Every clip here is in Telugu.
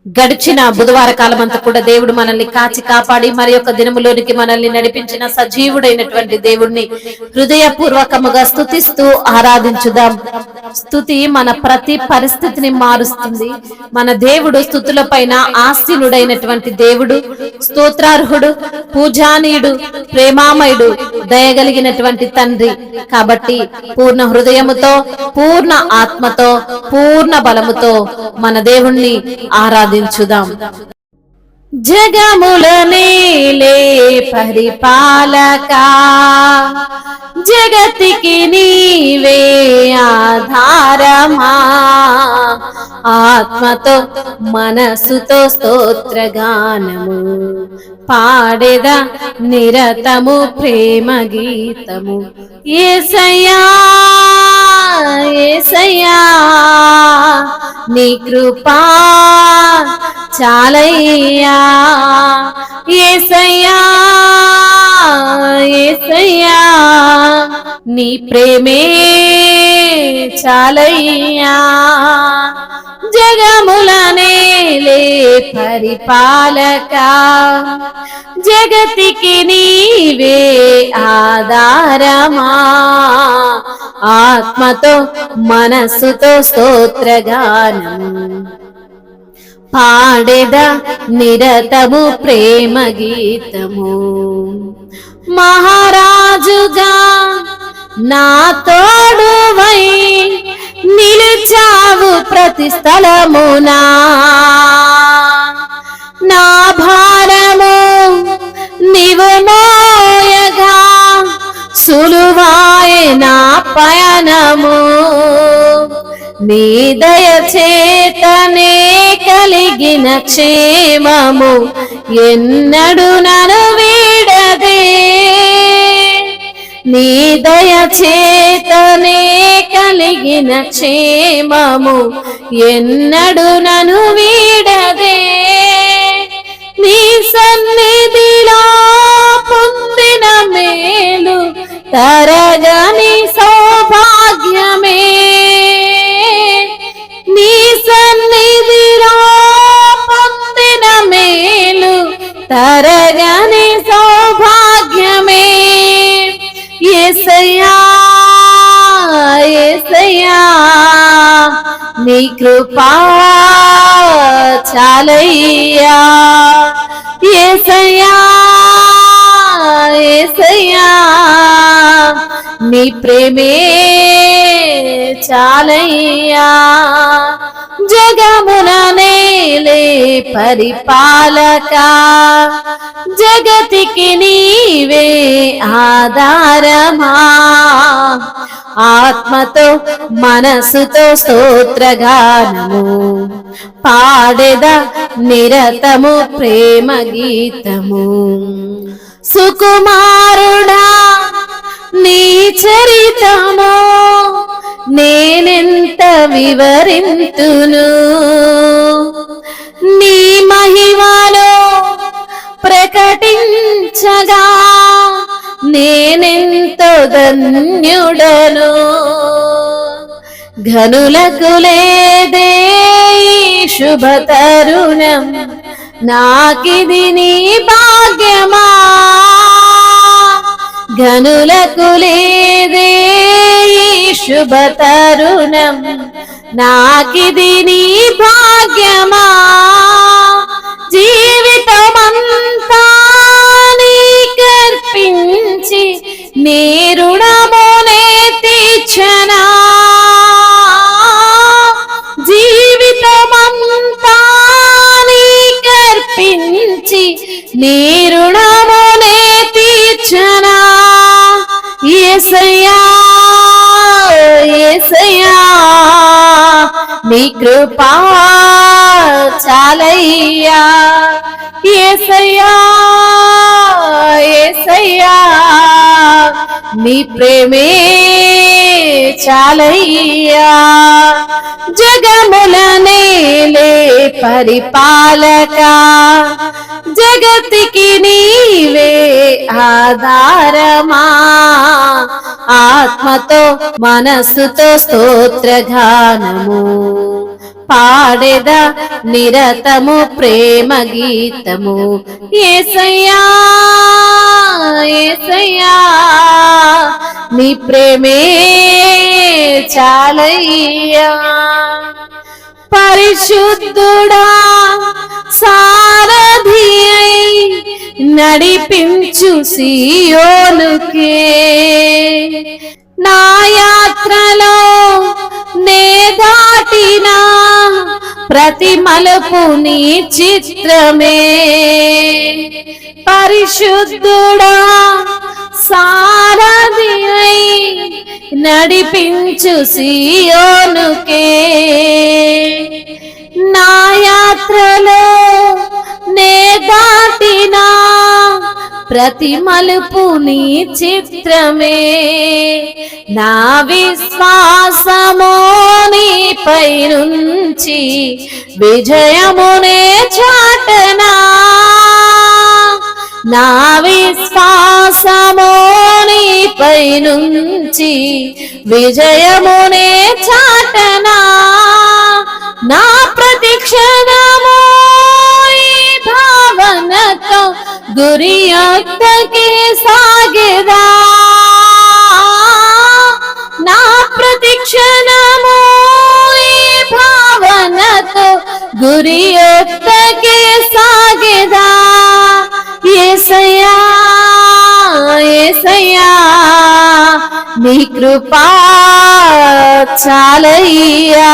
గడిచిన బుధవార కాలం అంతా కూడా దేవుడు మనల్ని కాచి కాపాడి మరి యొక్క దినములోనికి మనల్ని నడిపించిన సజీవుడైనటువంటి దేవుడిని హృదయపూర్వకముగా స్తుతిస్తూ ఆరాధించుదాం. స్తుతి మన ప్రతి పరిస్థితిని మారుస్తుంది. మన దేవుడు స్తుతుల పైన ఆసీనుడైనటువంటి దేవుడు, స్తోత్రార్హుడు, పూజానీయుడు, ప్రేమామయుడు, దయగలిగినటువంటి తండ్రి. కాబట్టి పూర్ణ హృదయముతో, పూర్ణ ఆత్మతో, పూర్ణ బలముతో మన దేవుణ్ణి ఆరాధించుదాం. జగముల నేలే పరిపాలకా, జగతికి నీవే ఆధారమా, ఆత్మతో మనసుతో స్తోత్రగానము పాడెద నిరతము ప్రేమ గీతము. యేసయ్యా యేసయ్యా నీ కృపా చాలయ్యా, యేసయ్యా యేసయ్యా నీ ప్రేమే చాలయ్యా. జగముల నేలే పరిపాలకా, జగతికి నీవే ఆధారమా, ఆత్మతో మనస్సుతో స్తోత్రగానం పాడెద నిరతము ప్రేమ గీతము. మహారాజుగా నా తోడువై నిలిచావు ప్రతి స్థలమునా, నా భారము నీవు మోయగా సులువాయే నా పయనము. నీ దయ చేతనే కలిగిన క్షేమము ఎన్నడు నన్ను వీడదే, నీ దయ చేతనే కలిగిన క్షేమము ఎన్నడు నన్ను వీడదే. నీ సన్నిధిలో పొందిన మేలు తరగని సౌభాగ్యమే, నీ సన్నిధిలో పొందిన మేలు తరగని సౌభాగ్యమే. యేసయ్యా యేసయ్యా నీ కృపా చాలయ్యా, యేసయ్యా యేసయ్యా నీ ప్రేమే చాలయ్యా. జగమున నేలే పరిపాలకా, జగతికి నీవే ఆధారమా, ఆత్మతో మనసుతో స్తోత్రగానము పాడెద నిరతము ప్రేమ గీతము. సుకుమారుడా నీ చరితము నేనెంత వివరింతును, నీ మహిమలో ప్రకటించగా నేనెంతో ధన్యుడను. ఘనులకు లేదే శుభ తరుణం, నాకిది నీ భాగ్యమా. ఘనులకు లేదే శుభ తరుణం, నాకిది నీ భాగ్యమా. జీవితమంతా నీకర్పించి నీ రుణమునే తీర్చనా, జీవితమంతా నీకర్పించి నీ రుణమునే తీర్చనా. యేసయ్యా యేసయ్యా నీ కృపా చాలయ్యా, యేసయ్యా యేసయ్యా నీ ప్రేమే చాలయ్యా. జగముల నేలే పరిపాలకా, జగతికి నీవే ఆధారమా, ఆత్మతో మనస్సుతో స్తోత్రగానము పాడెదా నిరతము ప్రేమ గీతము. యేసయ్యా యేసయ్యా నీ ప్రేమే చాలయ్యా. పరిశుద్ధుడా సారథి అయి నడిపించు సియోనుకే, నా యాత్రలో నే దాటిన ప్రతి మలుపు నీ చిత్రమే. పరిశుద్ధుడా సారథి అయి నడిపించు సియోనుకే, నా యాత్రలో నే దాటిన ప్రతి మలుపు నీ చిత్రమే. నా విశ్వాసము నీపై నుంచి విజయమునే చాటనా, నా విశ్వాసము నీపై నుంచి విజయమునే చాటనా. నా ప్రతి క్షణము ఈ భావనతో గురి యొద్దకే సాగెదా, నా ప్రతి క్షణము ఈ భావనతో గురి యొద్దకే సాగెదా. యేసయ్యా యేసయ్యా నీ కృపా చాలయ్యా.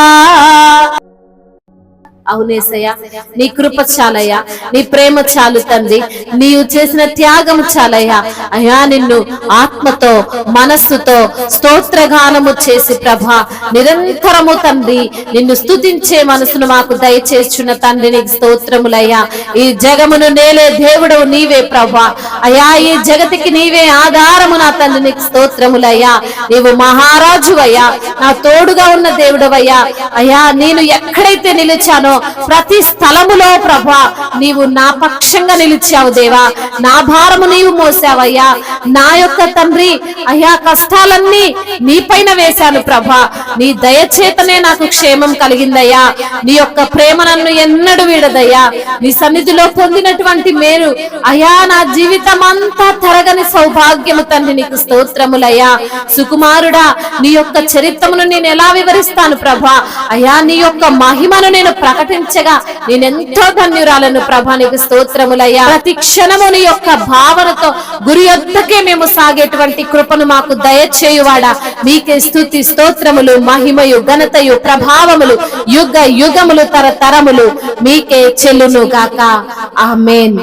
అవునేసయ్యా నీ కృప చాలయ్యా, నీ ప్రేమ చాలు తండ్రి, నీవు చేసిన త్యాగం చాలయ్యా. అయ్యా నిన్ను ఆత్మతో మనస్సుతో స్తోత్రగానము చేసి ప్రభా నిరంతరము తండ్రి నిన్ను స్తుతించే మనసును మాకు దయచేస్తున్న తండ్రి నీకు స్తోత్రములయ్యా. ఈ జగమును నేలే దేవుడవు నీవే ప్రభా. అయ్యా ఈ జగతికి నీవే ఆధారము నా తండ్రి నీకు స్తోత్రములయ్యా. నీవు మహారాజు అయ్యా, నా తోడుగా ఉన్న దేవుడవయ్యా. అయ్యా నేను ఎక్కడైతే నిలిచానో ప్రతి స్థలములో ప్రభా నీవు నా పక్షంగా నిలిచావు దేవా. నా భారము నీవు మోసావయ్యా. నా యొక్క తండ్రి అయ్యా కష్టాలన్నీ నీ పైన వేశాను ప్రభా. నీ దయచేతనే నాకు క్షేమం కలిగిందయ్యా. నీ యొక్క ప్రేమ నన్ను ఎన్నడూ వీడదయ్యా. నీ సన్నిధిలో పొందినటువంటి మేలు అయ్యా నా జీవితం అంతా తరగని సౌభాగ్యము తండ్రి నీకు స్తోత్రములయ్యా. సుకుమారుడా నీ యొక్క చరిత్రమును నేను ఎలా వివరిస్తాను ప్రభా. అయ్యా నీ యొక్క మహిమను నేను ప్రకటించగా నేనెంతో ధన్యురాలను ప్రభా. నీకు స్తోత్రములయ్యా. ప్రతి క్షణము నీ యొక్క భావనతో గురి యొద్దకే మేము సాగేటువంటి కృపను మాకు దయచేయువాడా. నీకే స్తుతి స్తోత్రములు మహిమయు ఘనతయు ప్రభావములు యుగ యుగములు తరతరములు మీకే చెల్లును గాక. ఆమేన్.